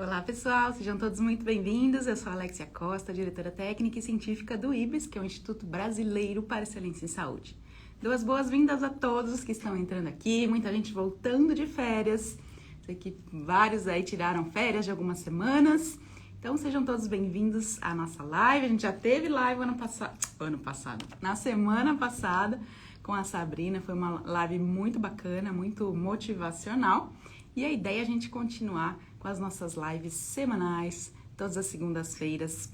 Olá, pessoal, sejam todos muito bem-vindos. Eu sou a Alexia Costa, diretora técnica e científica do IBES, que é o Instituto Brasileiro para Excelência em Saúde. Dou as boas-vindas a todos os que estão entrando aqui, muita gente voltando de férias. Sei que vários aí tiraram férias de algumas semanas. Então, sejam todos bem-vindos à nossa live. A gente já teve live na semana passada, com a Sabrina. Foi uma live muito bacana, muito motivacional. E a ideia é a gente continuar com as nossas lives semanais, todas as segundas-feiras.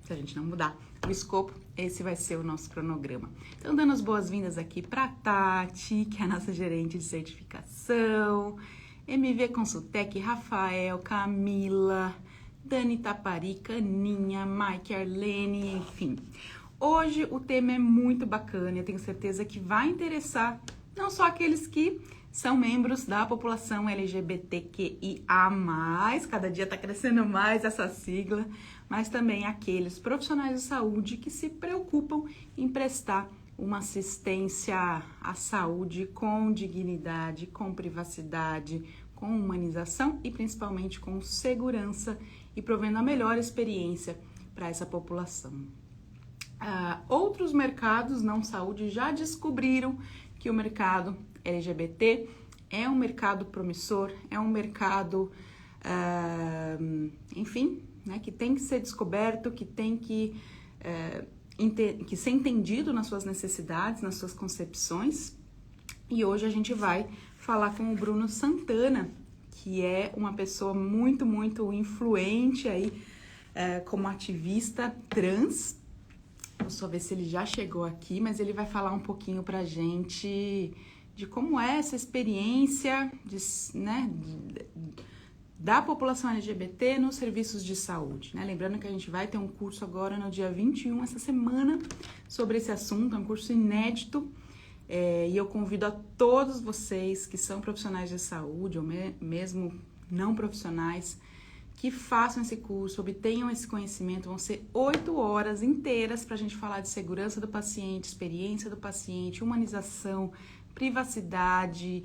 Se a gente não mudar o escopo, esse vai ser o nosso cronograma. Então, dando as boas-vindas aqui para Tati, que é a nossa gerente de certificação, MV Consultec, Rafael, Camila, Dani Taparica, Aninha, Mike, Arlene, enfim. Hoje o tema é muito bacana, eu tenho certeza que vai interessar não só aqueles que são membros da população LGBTQIA+, cada dia está crescendo mais essa sigla, mas também aqueles profissionais de saúde que se preocupam em prestar uma assistência à saúde com dignidade, com privacidade, com humanização e principalmente com segurança e provendo a melhor experiência para essa população. Outros mercados não saúde já descobriram que o mercado LGBT é um mercado promissor, é um mercado, enfim, né, que tem que ser descoberto, que tem que ser entendido nas suas necessidades, nas suas concepções. E hoje a gente vai falar com o Bruno Santana, que é uma pessoa muito, muito influente aí como ativista trans. Vou só ver se ele já chegou aqui, mas ele vai falar um pouquinho pra gente de como é essa experiência da população LGBT nos serviços de saúde, né? Lembrando que a gente vai ter um curso agora no dia 21, essa semana, sobre esse assunto, é um curso inédito, e eu convido a todos vocês que são profissionais de saúde, ou mesmo não profissionais, que façam esse curso, obtenham esse conhecimento. Vão ser 8 horas inteiras para a gente falar de segurança do paciente, experiência do paciente, humanização, privacidade,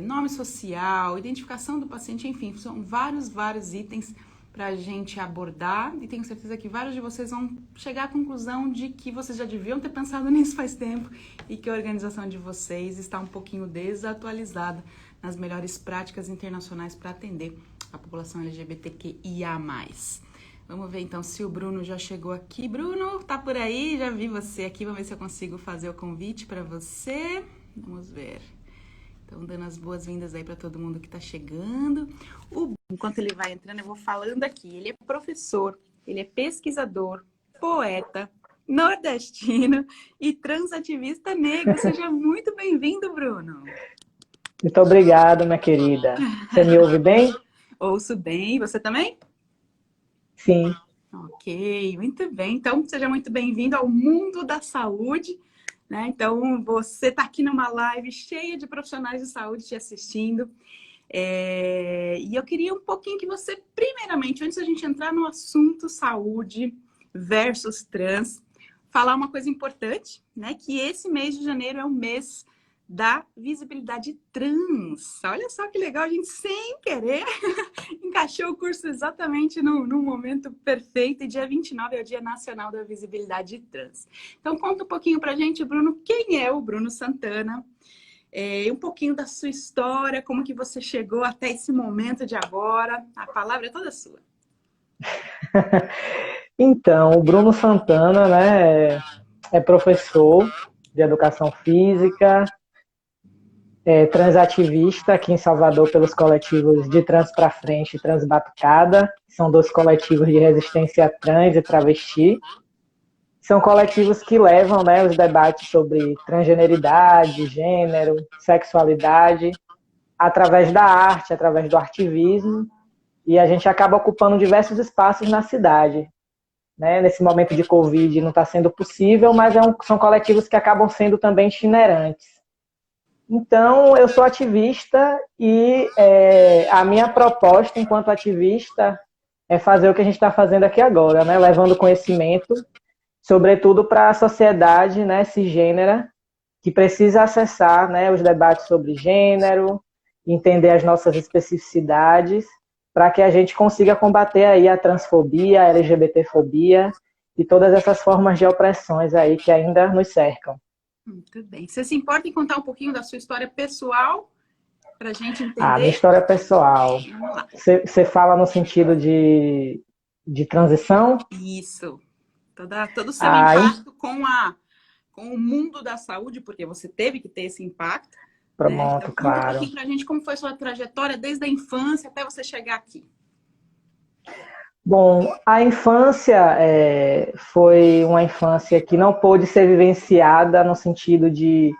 nome social, identificação do paciente, enfim, são vários itens para a gente abordar, e tenho certeza que vários de vocês vão chegar à conclusão de que vocês já deviam ter pensado nisso faz tempo e que a organização de vocês está um pouquinho desatualizada nas melhores práticas internacionais para atender a população LGBTQIA+. Vamos ver então se o Bruno já chegou aqui. Bruno, tá por aí? Já vi você aqui. Vamos ver se eu consigo fazer o convite para você. Vamos ver. Então, dando as boas-vindas aí para todo mundo que tá chegando. Enquanto ele vai entrando, eu vou falando aqui. Ele é professor, ele é pesquisador, poeta, nordestino e transativista negro. Seja muito bem-vindo, Bruno. Muito obrigado, minha querida. Você me ouve bem? Ouço bem. Você também? Sim. Ok, muito bem. Então, seja muito bem-vindo ao mundo da saúde, né? Então, você está aqui numa live cheia de profissionais de saúde te assistindo. E eu queria um pouquinho que você, primeiramente, antes da gente entrar no assunto saúde versus trans, falar uma coisa importante, né? Que esse mês de janeiro é o mês da visibilidade trans. Olha só que legal, a gente sem querer encaixou o curso exatamente no momento perfeito, e dia 29 é o Dia Nacional da Visibilidade Trans. Então conta um pouquinho pra gente, Bruno, quem é o Bruno Santana, um pouquinho da sua história, como que você chegou até esse momento de agora. A palavra é toda sua. Então, o Bruno Santana, né, é professor de educação física, transativista aqui em Salvador pelos coletivos de Trans Pra Frente e Trans Batucada. São 2 coletivos de resistência trans e travesti. São coletivos que levam, né, os debates sobre transgeneridade, gênero, sexualidade, através da arte, através do artivismo, e a gente acaba ocupando diversos espaços na cidade. Né? Nesse momento de Covid não está sendo possível, mas são coletivos que acabam sendo também itinerantes. Então, eu sou ativista e a minha proposta enquanto ativista é fazer o que a gente está fazendo aqui agora, né? Levando conhecimento, sobretudo para a sociedade, né, cisgênera, que precisa acessar, né, os debates sobre gênero, entender as nossas especificidades para que a gente consiga combater aí a transfobia, a LGBTfobia e todas essas formas de opressões aí que ainda nos cercam. Muito bem. Você se importa em contar um pouquinho da sua história pessoal para a gente Minha entender? história pessoal. Vamos lá. Você fala no sentido de transição? Isso. Todo o seu Ah, impacto com o mundo da saúde, porque você teve que ter esse impacto, né? Então, pronto, conta um claro. pouquinho para a gente como foi sua trajetória desde a infância até você chegar aqui. Bom, a infância foi uma infância que não pôde ser vivenciada no sentido de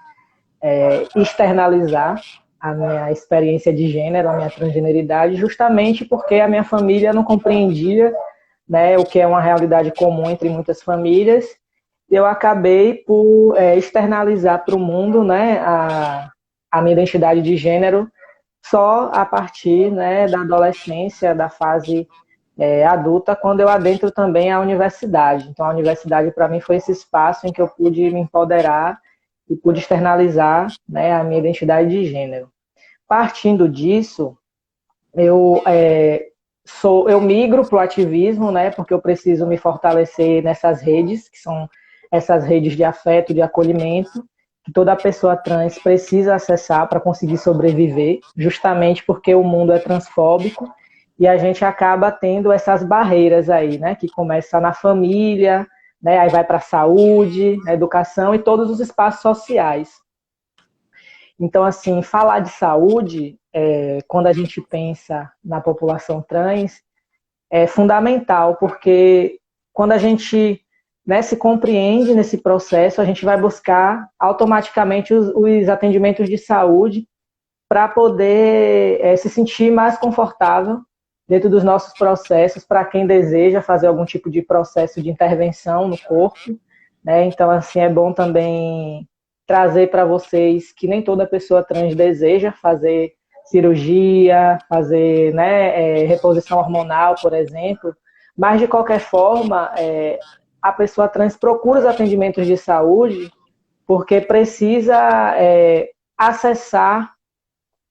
externalizar a minha experiência de gênero, a minha transgeneridade, justamente porque a minha família não compreendia, né, o que é uma realidade comum entre muitas famílias. Eu acabei por externalizar para o mundo, né, a minha identidade de gênero só a partir, né, da adolescência, da fase adulta, quando eu adentro também a universidade. Então, a universidade, para mim, foi esse espaço em que eu pude me empoderar e pude externalizar, né, a minha identidade de gênero. Partindo disso, eu eu migro para o ativismo, né, porque eu preciso me fortalecer nessas redes, que são essas redes de afeto, de acolhimento, que toda pessoa trans precisa acessar para conseguir sobreviver, justamente porque o mundo é transfóbico e a gente acaba tendo essas barreiras aí, né, que começa na família, né, aí vai para a saúde, a educação e todos os espaços sociais. Então, assim, falar de saúde, quando a gente pensa na população trans, é fundamental, porque quando a gente, né, se compreende nesse processo, a gente vai buscar automaticamente os atendimentos de saúde para poder se sentir mais confortável dentro dos nossos processos, para quem deseja fazer algum tipo de processo de intervenção no corpo, né? Então, assim, é bom também trazer para vocês que nem toda pessoa trans deseja fazer cirurgia, fazer, né, reposição hormonal, por exemplo, mas de qualquer forma, a pessoa trans procura os atendimentos de saúde porque precisa acessar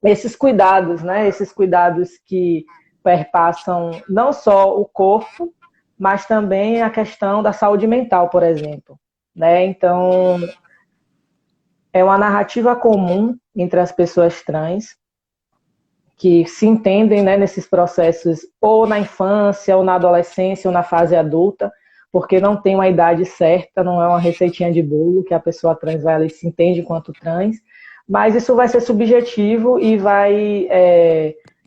esses cuidados, né? Esses cuidados que perpassam não só o corpo, mas também a questão da saúde mental, por exemplo, né? Então, é uma narrativa comum entre as pessoas trans que se entendem, né, nesses processos ou na infância, ou na adolescência, ou na fase adulta, porque não tem uma idade certa, não é uma receitinha de bolo que a pessoa trans vai ali se entende enquanto trans, mas isso vai ser subjetivo e vai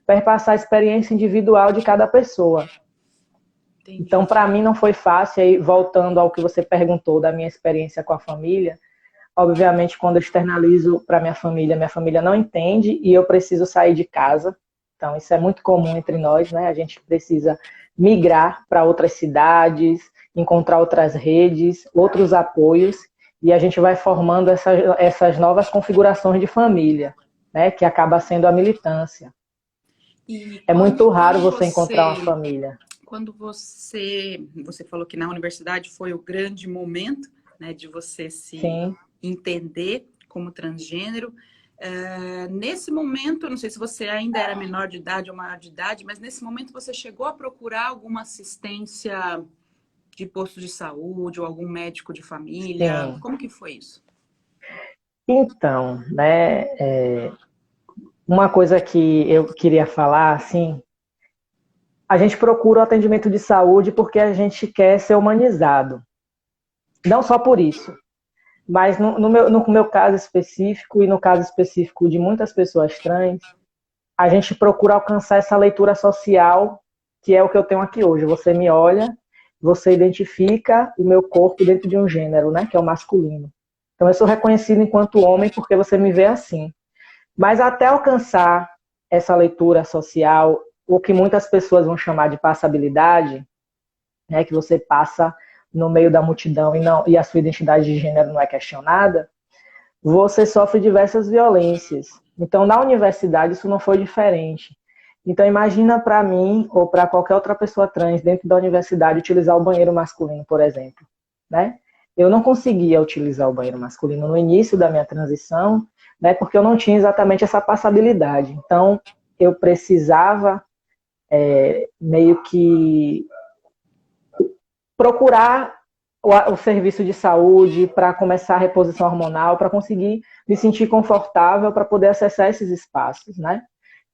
perpassar a experiência individual de cada pessoa. Entendi. Então, para mim não foi fácil, aí voltando ao que você perguntou da minha experiência com a família, obviamente, quando eu externalizo para minha família não entende e eu preciso sair de casa. Então, isso é muito comum entre nós, né? A gente precisa migrar para outras cidades, encontrar outras redes, outros apoios, e a gente vai formando essas novas configurações de família, né? Que acaba sendo a militância. E É muito raro você encontrar uma você, família. quando você falou que na universidade foi o grande momento, né, de você se Sim. entender como transgênero. Nesse momento, não sei se você ainda era menor de idade ou maior de idade, mas nesse momento você chegou a procurar alguma assistência de posto de saúde ou algum médico de família? Sim. Como que foi isso? Então, né, uma coisa que eu queria falar, assim, a gente procura o atendimento de saúde porque a gente quer ser humanizado. Não só por isso, mas no meu caso específico e no caso específico de muitas pessoas trans, a gente procura alcançar essa leitura social, que é o que eu tenho aqui hoje. Você me olha, você identifica o meu corpo dentro de um gênero, né, que é o masculino. Então eu sou reconhecido enquanto homem porque você me vê assim. Mas até alcançar essa leitura social, o que muitas pessoas vão chamar de passabilidade, né, que você passa no meio da multidão e a sua identidade de gênero não é questionada, você sofre diversas violências. Então, na universidade, isso não foi diferente. Então, imagina para mim ou para qualquer outra pessoa trans dentro da universidade utilizar o banheiro masculino, por exemplo, né? Eu não conseguia utilizar o banheiro masculino no início da minha transição, né, porque eu não tinha exatamente essa passabilidade. Então, eu precisava meio que procurar o serviço de saúde para começar a reposição hormonal, para conseguir me sentir confortável para poder acessar esses espaços, né?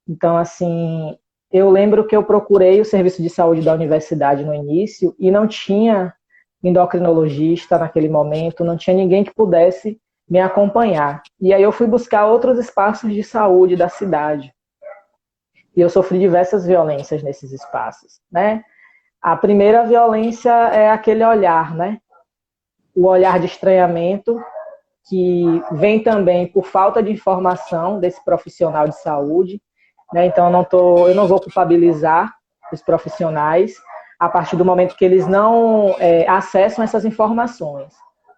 Então, assim, eu lembro que eu procurei o serviço de saúde da universidade no início e não tinha endocrinologista naquele momento, não tinha ninguém que pudesse me acompanhar. E aí eu fui buscar outros espaços de saúde da cidade. E eu sofri diversas violências nesses espaços, né? A primeira violência é aquele olhar, né? O olhar de estranhamento, que vem também por falta de informação desse profissional de saúde, né? Então eu não vou culpabilizar os profissionais a partir do momento que eles não acessam essas informações,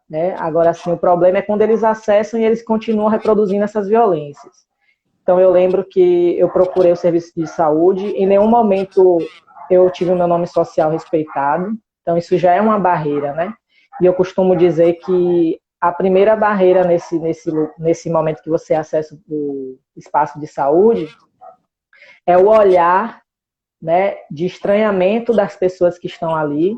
né? Agora, sim, o problema é quando eles acessam e eles continuam reproduzindo essas violências. Então, eu lembro que eu procurei o serviço de saúde, em nenhum momento eu tive o meu nome social respeitado, então isso já é uma barreira, né? E eu costumo dizer que a primeira barreira nesse momento que você acessa o espaço de saúde é o olhar, né, de estranhamento das pessoas que estão ali.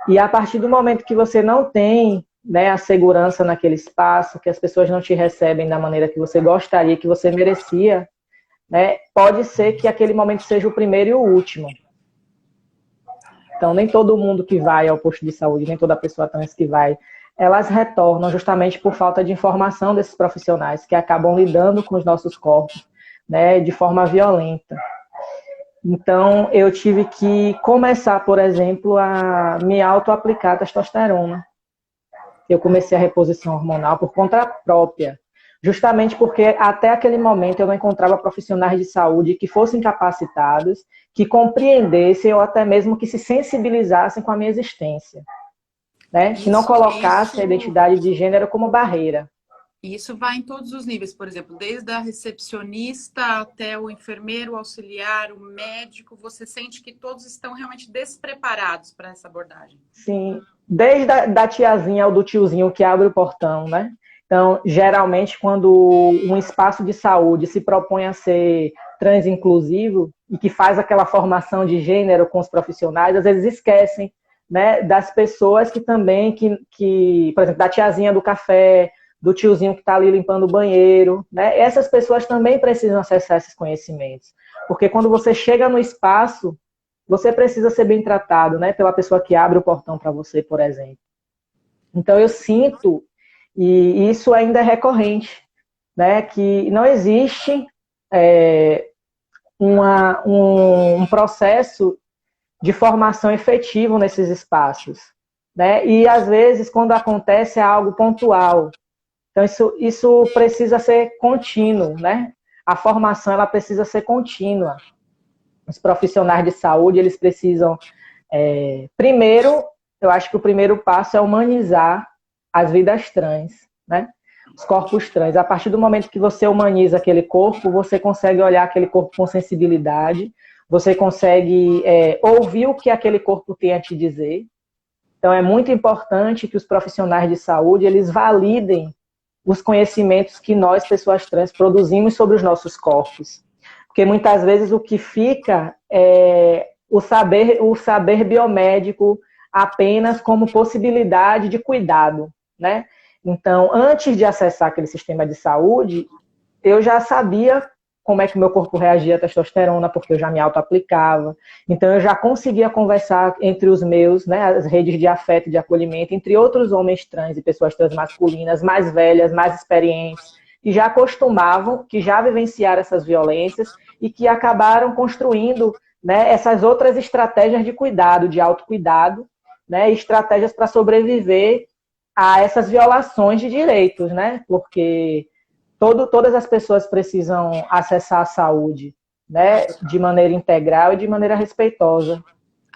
E a partir do momento que você não tem, né, a segurança naquele espaço, que as pessoas não te recebem da maneira que você gostaria, que você merecia, né, pode ser que aquele momento seja o primeiro e o último. Então, nem todo mundo que vai ao posto de saúde, nem toda pessoa trans que vai, elas retornam justamente por falta de informação desses profissionais que acabam lidando com os nossos corpos, né, de forma violenta. Então, eu tive que começar, por exemplo, a me auto-aplicar testosterona. Eu comecei a reposição hormonal por conta própria, justamente porque até aquele momento eu não encontrava profissionais de saúde que fossem capacitados, que compreendessem ou até mesmo que se sensibilizassem com a minha existência, né? Que não colocasse a identidade de gênero como barreira. E isso vai em todos os níveis, por exemplo, desde a recepcionista até o enfermeiro, o auxiliar, o médico, você sente que todos estão realmente despreparados para essa abordagem? Sim, desde a da tiazinha ou do tiozinho que abre o portão, né? Então, geralmente, quando um espaço de saúde se propõe a ser transinclusivo e que faz aquela formação de gênero com os profissionais, às vezes esquecem, né, das pessoas que também, por exemplo, da tiazinha do café, do tiozinho que está ali limpando o banheiro, né? Essas pessoas também precisam acessar esses conhecimentos. Porque quando você chega no espaço, você precisa ser bem tratado, né, pela pessoa que abre o portão para você, por exemplo. Então, eu sinto, e isso ainda é recorrente, né, que não existe um processo de formação efetivo nesses espaços, né? E, às vezes, quando acontece, é algo pontual. Então, isso precisa ser contínuo, né? A formação, ela precisa ser contínua. Os profissionais de saúde, eles precisam, primeiro, eu acho que o primeiro passo é humanizar as vidas trans, né? Os corpos trans. A partir do momento que você humaniza aquele corpo, você consegue olhar aquele corpo com sensibilidade, você consegue ouvir o que aquele corpo tem a te dizer. Então, é muito importante que os profissionais de saúde, eles validem os conhecimentos que nós, pessoas trans, produzimos sobre os nossos corpos. Porque muitas vezes o que fica é o saber biomédico apenas como possibilidade de cuidado, né? Então, antes de acessar aquele sistema de saúde, eu já sabia como é que o meu corpo reagia à testosterona, porque eu já me auto-aplicava. Então, eu já conseguia conversar entre os meus, né, as redes de afeto e de acolhimento, entre outros homens trans e pessoas trans masculinas, mais velhas, mais experientes, que já acostumavam, que já vivenciaram essas violências e que acabaram construindo, né, essas outras estratégias de cuidado, de autocuidado, né, estratégias para sobreviver a essas violações de direitos, né? Porque todas as pessoas precisam acessar a saúde, né, de maneira integral e de maneira respeitosa.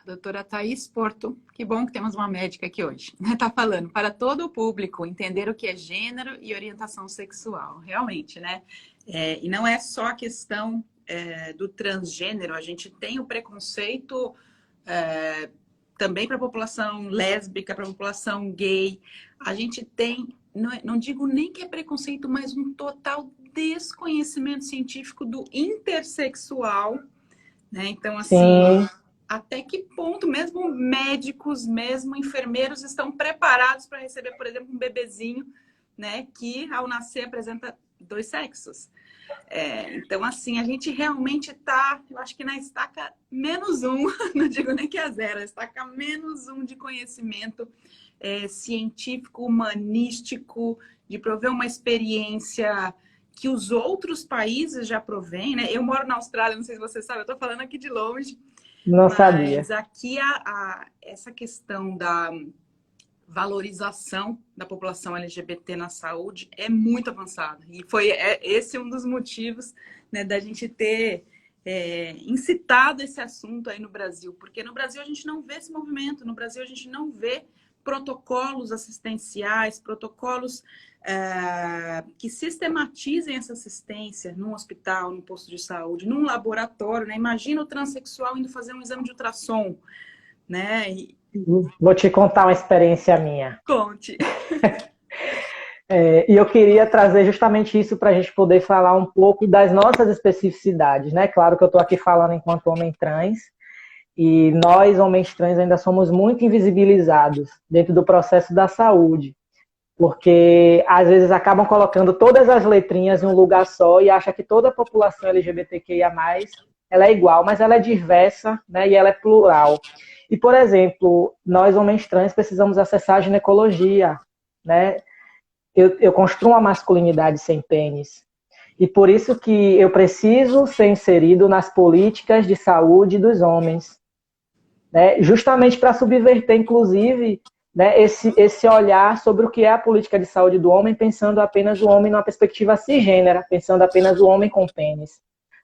A doutora Thaís Porto, que bom que temos uma médica aqui hoje, está falando para todo o público entender o que é gênero e orientação sexual, realmente, né? E não é só a questão do transgênero, a gente tem o preconceito também para a população lésbica, para a população gay, a gente tem, não digo nem que é preconceito, mas um total desconhecimento científico do intersexual, né? Então, assim, Sim, até que ponto mesmo médicos, mesmo enfermeiros estão preparados para receber, por exemplo, um bebezinho, né, que ao nascer apresenta dois sexos? Então, assim, a gente realmente está, eu acho que na estaca menos um, não digo nem que é zero, a estaca menos um de conhecimento científico, humanístico, de prover uma experiência que os outros países já provêm, né? Eu moro na Austrália, não sei se você sabe, eu estou falando aqui de longe, não sabia. mas aqui essa questão da valorização da população LGBT na saúde é muito avançada. E foi esse um dos motivos, né, da gente ter incitado esse assunto aí no Brasil. Porque no Brasil a gente não vê esse movimento, no Brasil a gente não vê protocolos assistenciais, protocolos que sistematizem essa assistência num hospital, num posto de saúde, num laboratório, né? Imagina o transexual indo fazer um exame de ultrassom, né? Vou te contar uma experiência minha. Conte. E eu queria trazer justamente isso para a gente poder falar um pouco das nossas especificidades, né? Claro que eu estou aqui falando enquanto homem trans, e nós, homens trans, ainda somos muito invisibilizados dentro do processo da saúde, porque às vezes acabam colocando todas as letrinhas em um lugar só e acha que toda a população LGBTQIA+, ela é igual, mas ela é diversa, né? E ela é plural. E, por exemplo, nós, homens trans, precisamos acessar a ginecologia, né? Eu construo uma masculinidade sem pênis. E por isso que eu preciso ser inserido nas políticas de saúde dos homens, né? Justamente para subverter, inclusive, né, esse olhar sobre o que é a política de saúde do homem, pensando apenas o homem numa perspectiva cisgênera, pensando apenas o homem com pênis.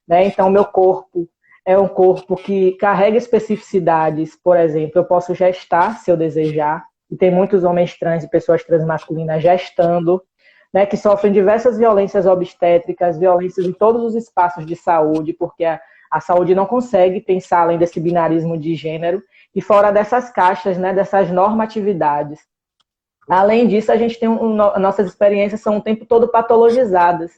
Né? Então, meu corpo é um corpo que carrega especificidades, por exemplo, eu posso gestar se eu desejar, e tem muitos homens trans e pessoas transmasculinas gestando, né, que sofrem diversas violências obstétricas, violências em todos os espaços de saúde, porque a saúde não consegue pensar além desse binarismo de gênero e fora dessas caixas, né, dessas normatividades. Além disso, a gente tem nossas experiências são o tempo todo patologizadas.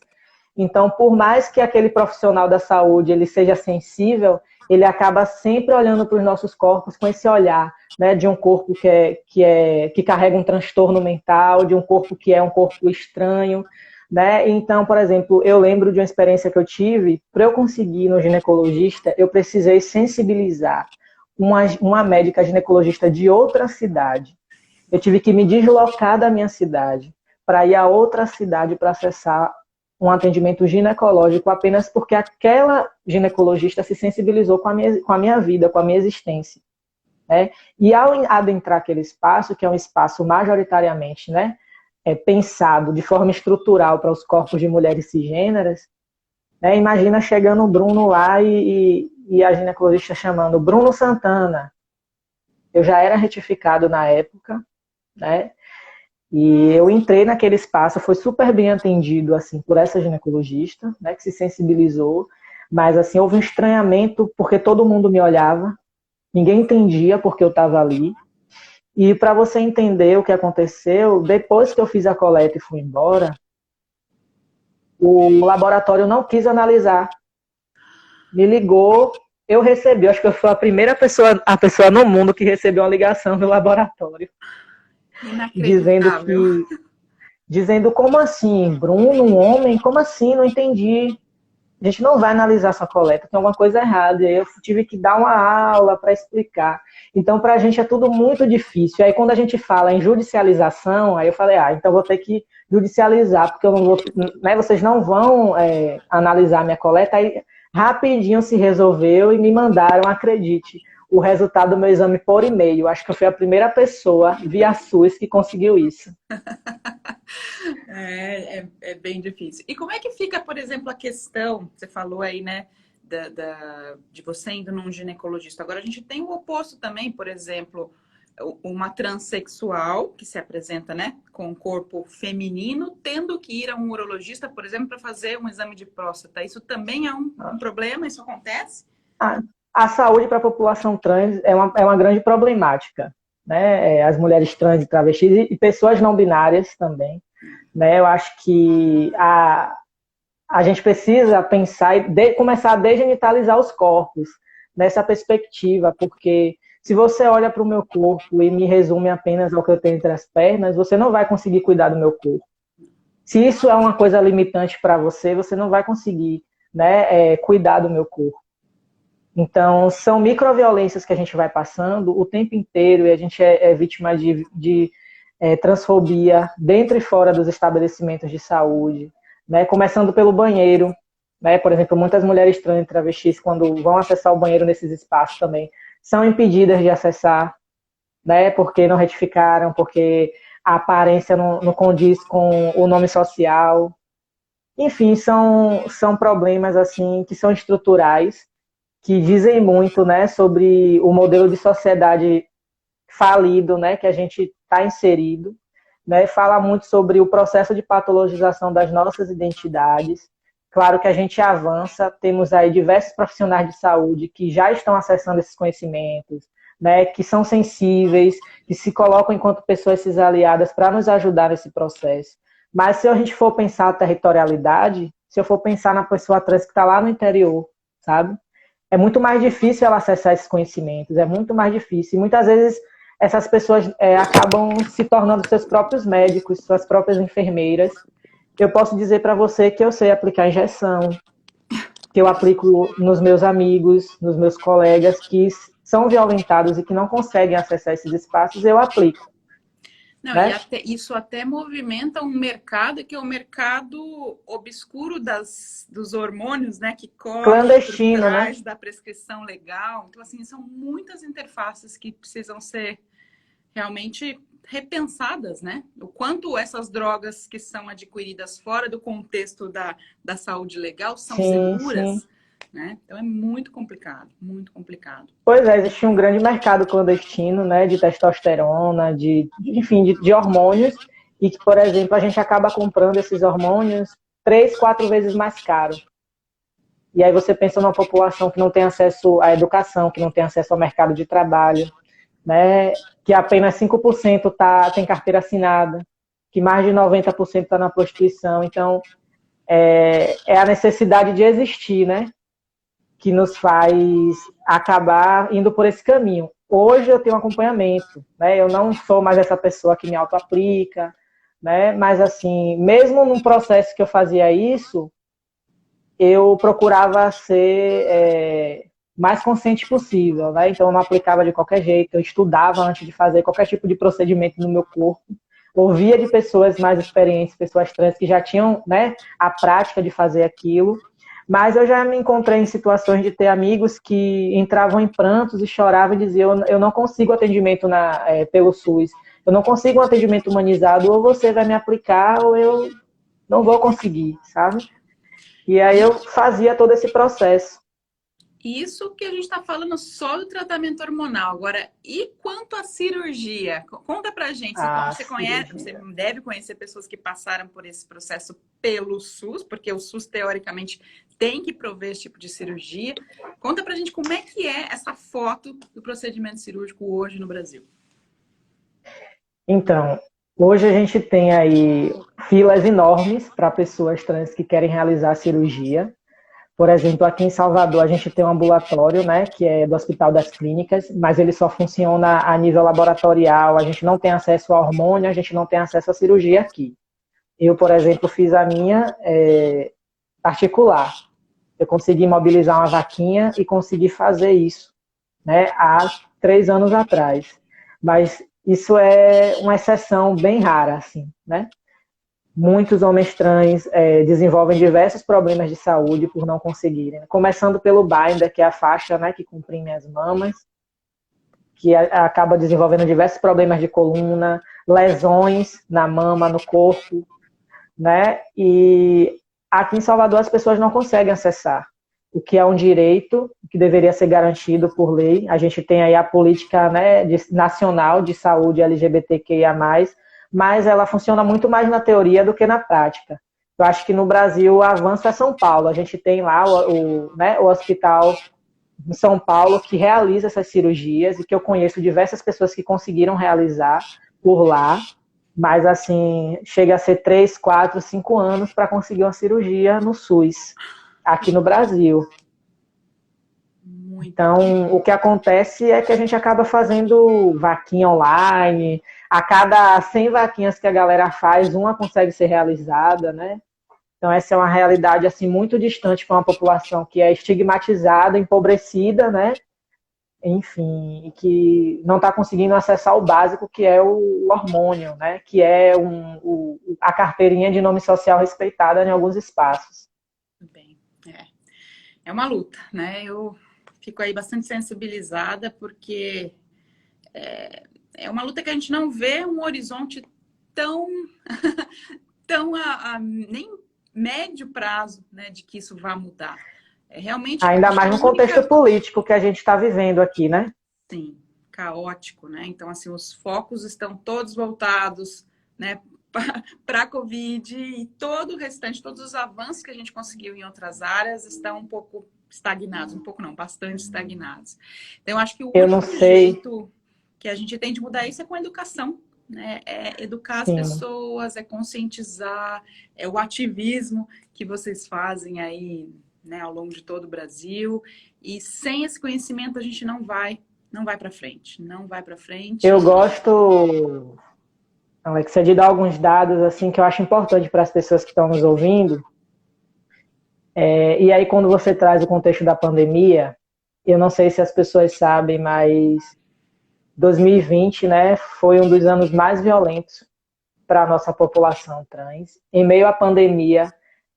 Então, por mais que aquele profissional da saúde ele seja sensível, ele acaba sempre olhando para os nossos corpos com esse olhar, né, de um corpo que carrega um transtorno mental, de um corpo que é um corpo estranho, né? Então, por exemplo, eu lembro de uma experiência que eu tive, para eu conseguir ir no ginecologista, eu precisei sensibilizar uma médica ginecologista de outra cidade. Eu tive que me deslocar da minha cidade para ir a outra cidade para acessar um atendimento ginecológico apenas porque aquela ginecologista se sensibilizou com a minha vida, com a minha existência. Né? E ao adentrar aquele espaço, que é um espaço majoritariamente, né, pensado de forma estrutural para os corpos de mulheres cisgêneras, né, imagina chegando o Bruno lá e a ginecologista chamando Bruno Santana. Eu já era retificado na época, né? E eu entrei naquele espaço, foi super bem atendido assim por essa ginecologista, né, que se sensibilizou, mas assim houve um estranhamento porque todo mundo me olhava, ninguém entendia porque eu estava ali. E para você entender o que aconteceu, depois que eu fiz a coleta e fui embora, o laboratório não quis analisar. Me ligou, eu recebi, acho que eu fui a pessoa no mundo que recebeu uma ligação do laboratório dizendo Inacreditável. que dizendo como assim, Bruno, um homem? Como assim? Não entendi. A gente não vai analisar sua coleta, tem alguma coisa errada. E aí eu tive que dar uma aula para explicar. Então, para a gente é tudo muito difícil. E aí, quando a gente fala em judicialização, aí eu falei, então vou ter que judicializar, porque eu não vou, né, vocês não vão analisar minha coleta. Aí, rapidinho se resolveu e me mandaram, acredite, o resultado do meu exame por e-mail. Acho que eu fui a primeira pessoa via SUS que conseguiu isso. É bem difícil. E como é que fica, por exemplo, a questão, você falou aí, né, de você indo num ginecologista. Agora, a gente tem o oposto também, por exemplo, uma transexual que se apresenta, né, com um corpo feminino, tendo que ir a um urologista, por exemplo, para fazer um exame de próstata. Isso também é um problema? Isso acontece? A saúde para a população trans é uma grande problemática. Né? As mulheres trans e travestis e pessoas não binárias também. Né? Eu acho que a gente precisa pensar e começar a degenitalizar os corpos. nessa perspectiva, porque se você olha para o meu corpo e me resume apenas ao que eu tenho entre as pernas, você não vai conseguir cuidar do meu corpo. Se isso é uma coisa limitante para você, você não vai conseguir, né, cuidar do meu corpo. Então, são microviolências que a gente vai passando o tempo inteiro e a gente é vítima de transfobia dentro e fora dos estabelecimentos de saúde, né? Começando pelo banheiro, né? Por exemplo, muitas mulheres trans e travestis, quando vão acessar o banheiro nesses espaços também, são impedidas de acessar, né? Porque não retificaram, porque a aparência não condiz com o nome social. Enfim, são problemas assim que são estruturais, que dizem muito, né, sobre o modelo de sociedade falido, né, que a gente está inserido, né, fala muito sobre o processo de patologização das nossas identidades. Claro que a gente avança, temos aí diversos profissionais de saúde que já estão acessando esses conhecimentos, né, que são sensíveis, que se colocam enquanto pessoas cisaliadas para nos ajudar nesse processo. Mas se a gente for pensar a territorialidade, se eu for pensar na pessoa trans que está lá no interior, sabe? É muito mais difícil ela acessar esses conhecimentos, é muito mais difícil. E muitas vezes essas pessoas acabam se tornando seus próprios médicos, suas próprias enfermeiras. Eu posso dizer para você que eu sei aplicar injeção, que eu aplico nos meus amigos, nos meus colegas que são violentados e que não conseguem acessar esses espaços, eu aplico. Não, Né? e isso até movimenta um mercado que é o mercado obscuro dos hormônios, né? Que corre Clandestino, por trás, né? da prescrição legal. Então, assim, são muitas interfaces que precisam ser realmente repensadas, né? O quanto essas drogas que são adquiridas fora do contexto da saúde legal são seguras, sim. né? Então é muito complicado, muito complicado. Pois é, existe um grande mercado clandestino, né, de testosterona, enfim, de hormônios, e que, por exemplo, a gente acaba comprando esses hormônios 3, 4 vezes mais caro. E aí você pensa numa população que não tem acesso à educação, que não tem acesso ao mercado de trabalho, né, que apenas 5% tem carteira assinada, que mais de 90% está na prostituição. Então, é a necessidade de existir, né, que nos faz acabar indo por esse caminho. Hoje eu tenho acompanhamento, né? Eu não sou mais essa pessoa que me auto-aplica, né? Mas assim, mesmo num processo que eu fazia isso, eu procurava ser mais consciente possível, né? Então eu não aplicava de qualquer jeito, eu estudava antes de fazer qualquer tipo de procedimento no meu corpo, ouvia de pessoas mais experientes, pessoas trans que já tinham, né, a prática de fazer aquilo. Mas eu já me encontrei em situações de ter amigos que entravam em prantos e choravam e diziam: eu não consigo atendimento pelo SUS, eu não consigo um atendimento humanizado, ou você vai me aplicar ou eu não vou conseguir, sabe? E aí eu fazia todo esse processo. Isso que a gente está falando só do tratamento hormonal. Agora, e quanto à cirurgia? Conta pra gente. Você conhece, você deve conhecer pessoas que passaram por esse processo pelo SUS, porque o SUS, teoricamente, tem que prover esse tipo de cirurgia. Conta pra gente como é que é essa foto do procedimento cirúrgico hoje no Brasil. Então, hoje a gente tem aí filas enormes para pessoas trans que querem realizar a cirurgia. Por exemplo, aqui em Salvador a gente tem um ambulatório, né, que é do Hospital das Clínicas, mas ele só funciona a nível laboratorial, a gente não tem acesso a hormônio, a gente não tem acesso à cirurgia aqui. Eu, por exemplo, fiz a minha particular. Eu consegui mobilizar uma vaquinha e consegui fazer isso, né, há 3 anos atrás. Mas isso é uma exceção bem rara, assim, né? Muitos homens trans desenvolvem diversos problemas de saúde por não conseguirem. Começando pelo binder, que é a faixa, né, que comprime as mamas, que acaba desenvolvendo diversos problemas de coluna, lesões na mama, no corpo, né? E aqui em Salvador as pessoas não conseguem acessar, o que é um direito que deveria ser garantido por lei. A gente tem aí a política, né, nacional de saúde LGBTQIA+, mas ela funciona muito mais na teoria do que na prática. Eu acho que no Brasil o avanço é São Paulo. A gente tem lá o hospital em São Paulo que realiza essas cirurgias e que eu conheço diversas pessoas que conseguiram realizar por lá, mas assim, chega a ser 3, 4, 5 anos para conseguir uma cirurgia no SUS, aqui no Brasil. Muito. Então, o que acontece é que a gente acaba fazendo vaquinha online, a cada 100 vaquinhas que a galera faz, uma consegue ser realizada, né? Então, essa é uma realidade assim muito distante para uma população que é estigmatizada, empobrecida, né? Enfim, e que não está conseguindo acessar o básico, que é o hormônio, né? Que é a carteirinha de nome social respeitada em alguns espaços. Bem, é uma luta, né? Eu fico aí bastante sensibilizada porque é uma luta que a gente não vê um horizonte tão, tão nem médio prazo, né, de que isso vá mudar. Realmente, Ainda acho que mais a no contexto única, político que a gente está vivendo aqui, né? sim, caótico, né? Então, assim, os focos estão todos voltados, né, para a Covid e todo o restante, todos os avanços que a gente conseguiu em outras áreas estão um pouco estagnados, um pouco não, bastante estagnados. Então, eu acho que o Eu não único sei, jeito que a gente tem de mudar isso é com a educação, né? É educar as sim. pessoas, é conscientizar, é o ativismo que vocês fazem aí, né, ao longo de todo o Brasil. E sem esse conhecimento a gente não vai para frente, não vai para frente. Eu gosto, Alexa, de dar alguns dados assim que eu acho importante para as pessoas que estão nos ouvindo. E aí, quando você traz o contexto da pandemia, eu não sei se as pessoas sabem, mas 2020, né, foi um dos anos mais violentos para a nossa população trans. Em meio à pandemia,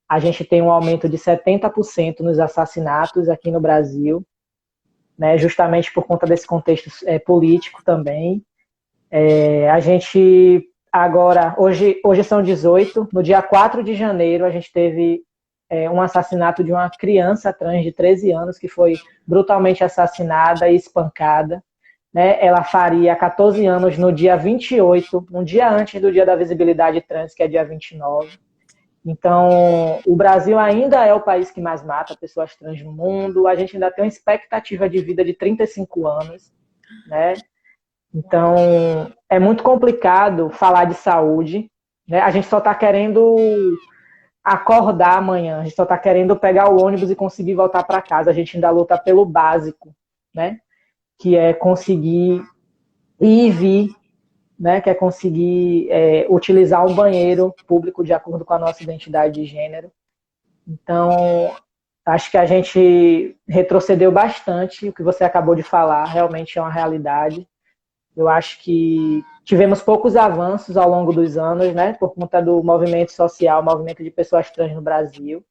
a gente tem um aumento de 70% nos assassinatos aqui no Brasil, né, justamente por conta desse contexto político também. A gente agora, hoje são 18, no dia 4 de janeiro a gente teve um assassinato de uma criança trans de 13 anos que foi brutalmente assassinada e espancada. Né? Ela faria 14 anos no dia 28, um dia antes do dia da visibilidade trans, que é dia 29. Então, o Brasil ainda é o país que mais mata pessoas trans no mundo, a gente ainda tem uma expectativa de vida de 35 anos, né? Então, é muito complicado falar de saúde, né? A gente só está querendo acordar amanhã, a gente só está querendo pegar o ônibus e conseguir voltar para casa, a gente ainda luta pelo básico, né? Que é conseguir ir e vir, né? Que é conseguir utilizar um banheiro público de acordo com a nossa identidade de gênero. Então, acho que a gente retrocedeu bastante, o que você acabou de falar realmente é uma realidade. Eu acho que tivemos poucos avanços ao longo dos anos, né, por conta do movimento social, movimento de pessoas trans no Brasil,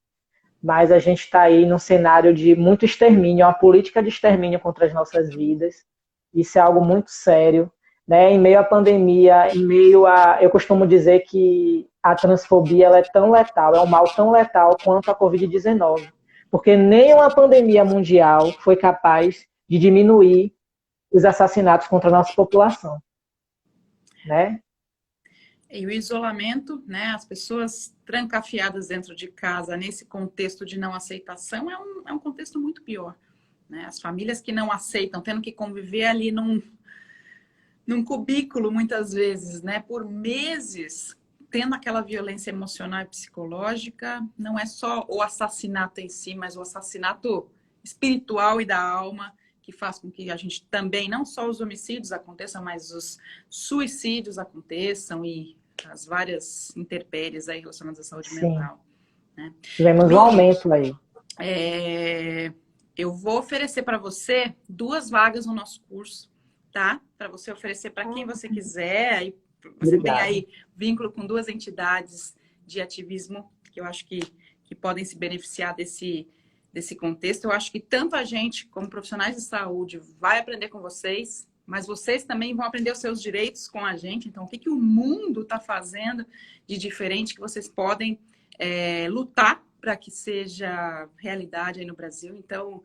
mas a gente está aí num cenário de muito extermínio, uma política de extermínio contra as nossas vidas. Isso é algo muito sério, né? Em meio à pandemia, eu costumo dizer que a transfobia ela é tão letal, é um mal tão letal quanto a Covid-19, porque nem uma pandemia mundial foi capaz de diminuir os assassinatos contra a nossa população, né? E o isolamento, né, as pessoas trancafiadas dentro de casa, nesse contexto de não aceitação, é um contexto muito pior. Né? As famílias que não aceitam, tendo que conviver ali num cubículo, muitas vezes, né, por meses, tendo aquela violência emocional e psicológica, não é só o assassinato em si, mas o assassinato espiritual e da alma, que faz com que a gente também, não só os homicídios aconteçam, mas os suicídios aconteçam e as várias intempéries aí relacionadas à saúde Sim, mental. Né? tivemos um Lu, aumento aí. eu vou oferecer para você 2 vagas no nosso curso, tá? Para você oferecer para quem você quiser. Aí você tem Obrigado. aí vínculo com 2 entidades de ativismo que eu acho que podem se beneficiar desse contexto. Eu acho que tanto a gente, como profissionais de saúde, vai aprender com vocês, mas vocês também vão aprender os seus direitos com a gente. Então, o que o mundo está fazendo de diferente que vocês podem lutar para que seja realidade aí no Brasil. Então,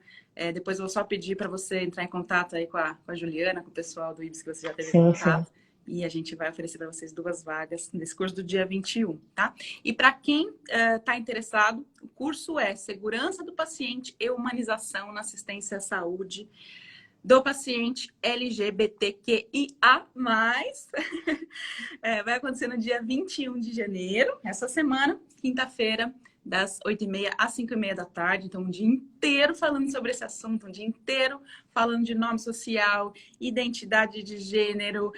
depois eu vou só pedir para você entrar em contato aí com a Juliana, com o pessoal do IBS que você já teve Sim, sim. contato. E a gente vai oferecer para vocês 2 vagas nesse curso do dia 21, tá? E para quem está interessado, o curso é Segurança do Paciente e Humanização na Assistência à Saúde do Paciente LGBTQIA+. Vai acontecer no dia 21 de janeiro, essa semana, quinta-feira, das 8h30 às 5h30 da tarde. Então, um dia inteiro falando sobre esse assunto, um dia inteiro falando de nome social, identidade de gênero,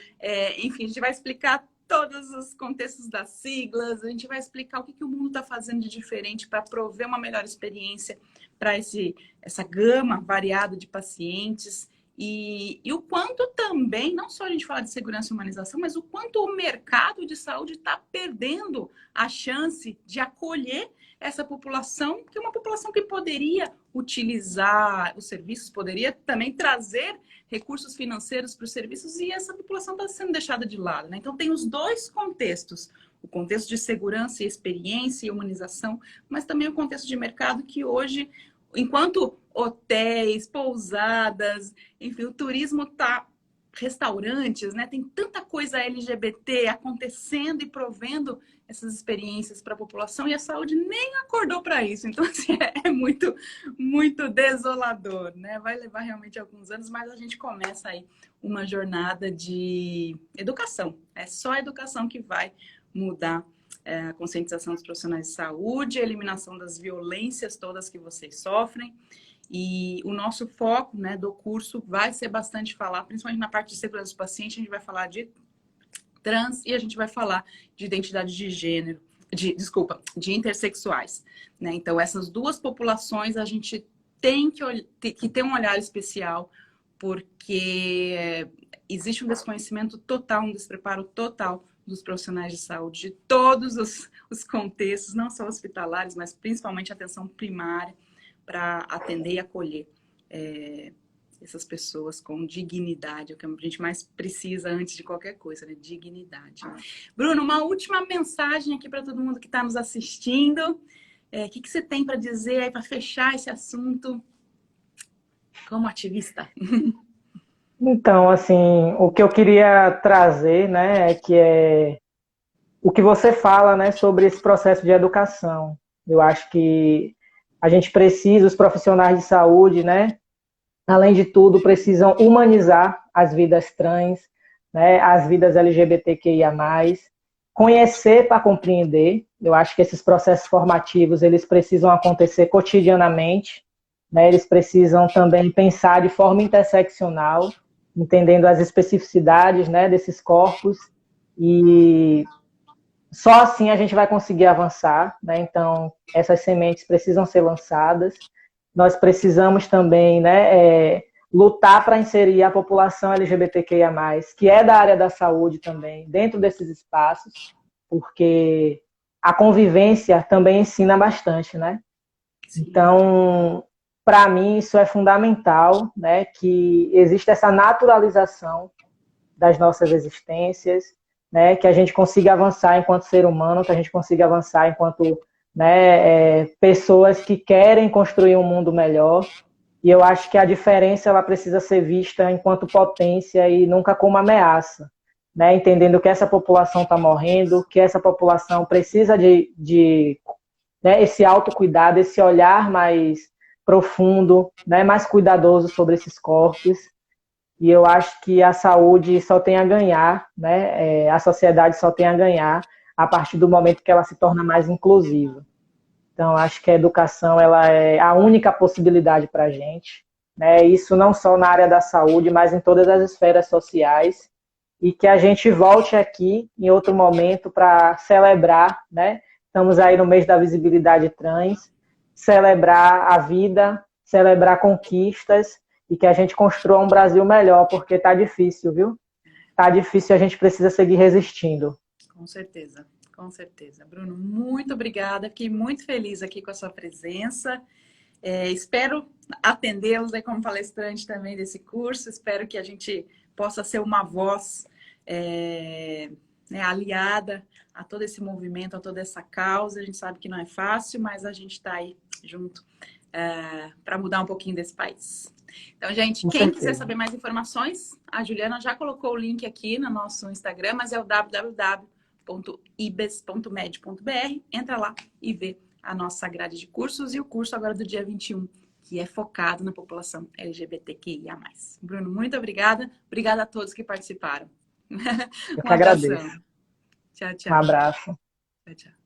enfim, a gente vai explicar todos os contextos das siglas, a gente vai explicar o que o mundo está fazendo de diferente para prover uma melhor experiência para essa gama variada de pacientes. E o quanto também, não só a gente falar de segurança e humanização, mas o quanto o mercado de saúde está perdendo a chance de acolher essa população, que é uma população que poderia utilizar os serviços, poderia também trazer recursos financeiros para os serviços, e essa população está sendo deixada de lado, né? Então, tem os dois contextos, o contexto de segurança e experiência e humanização, mas também o contexto de mercado que hoje, enquanto hotéis, pousadas, enfim, o turismo está, restaurantes, né? Tem tanta coisa LGBT acontecendo e provendo essas experiências para a população, e a saúde nem acordou para isso. Então, assim, é muito, muito desolador, né? Vai levar realmente alguns anos, mas a gente começa aí uma jornada de educação. É só a educação que vai mudar a conscientização dos profissionais de saúde, a eliminação das violências todas que vocês sofrem. E o nosso foco, né, do curso vai ser bastante falar, principalmente na parte de segurança do paciente, a gente vai falar de trans e a gente vai falar de identidade de gênero, de intersexuais, né? Então, essas duas populações a gente tem que ter um olhar especial, porque existe um desconhecimento total, um despreparo total dos profissionais de saúde, de todos os contextos, não só hospitalares, mas principalmente a atenção primária, para atender e acolher essas pessoas com dignidade, é o que a gente mais precisa antes de qualquer coisa, né? Dignidade. Bruno, uma última mensagem aqui para todo mundo que está nos assistindo. O que você tem para dizer aí para fechar esse assunto como ativista? Então, assim, o que eu queria trazer, né, é o que você fala, né, sobre esse processo de educação. Eu acho que a gente precisa, os profissionais de saúde, né, além de tudo, precisam humanizar as vidas trans, né, as vidas LGBTQIA+, conhecer para compreender. Eu acho que esses processos formativos, eles precisam acontecer cotidianamente, né, eles precisam também pensar de forma interseccional, entendendo as especificidades, né, desses corpos, e só assim a gente vai conseguir avançar, né? Então, essas sementes precisam ser lançadas. Nós precisamos também, né, lutar para inserir a população LGBTQIA+, que é da área da saúde também, dentro desses espaços, porque a convivência também ensina bastante, né? Então, para mim, isso é fundamental, né, que exista essa naturalização das nossas existências, né, que a gente consiga avançar enquanto ser humano, que a gente consiga avançar enquanto, né, pessoas que querem construir um mundo melhor. E eu acho que a diferença ela precisa ser vista enquanto potência e nunca como ameaça, né, entendendo que essa população está morrendo, que essa população precisa né, esse autocuidado, esse olhar mais profundo, né, mais cuidadoso sobre esses corpos. E eu acho que a saúde só tem a ganhar, né? A sociedade só tem a ganhar a partir do momento que ela se torna mais inclusiva. Então, acho que a educação ela é a única possibilidade para a gente, né? Isso não só na área da saúde, mas em todas as esferas sociais. E que a gente volte aqui em outro momento para celebrar, né? Estamos aí no mês da visibilidade trans, celebrar a vida, celebrar conquistas, e que a gente construa um Brasil melhor, porque tá difícil, viu? Tá difícil, a gente precisa seguir resistindo. Com certeza, com certeza. Bruno, muito obrigada. Fiquei muito feliz aqui com a sua presença. Espero atendê-los aí como palestrante também desse curso. Espero que a gente possa ser uma voz né, aliada a todo esse movimento, a toda essa causa. A gente sabe que não é fácil, mas a gente está aí junto para mudar um pouquinho desse país. Então, gente, quem quiser saber mais informações, a Juliana já colocou o link aqui no nosso Instagram, mas é o www.ibes.med.br. Entra lá e vê a nossa grade de cursos e o curso agora do dia 21, que é focado na população LGBTQIA+. Bruno, muito obrigada. Obrigada a todos que participaram. Eu que agradeço. Tchau, tchau. Um abraço. Tchau, tchau.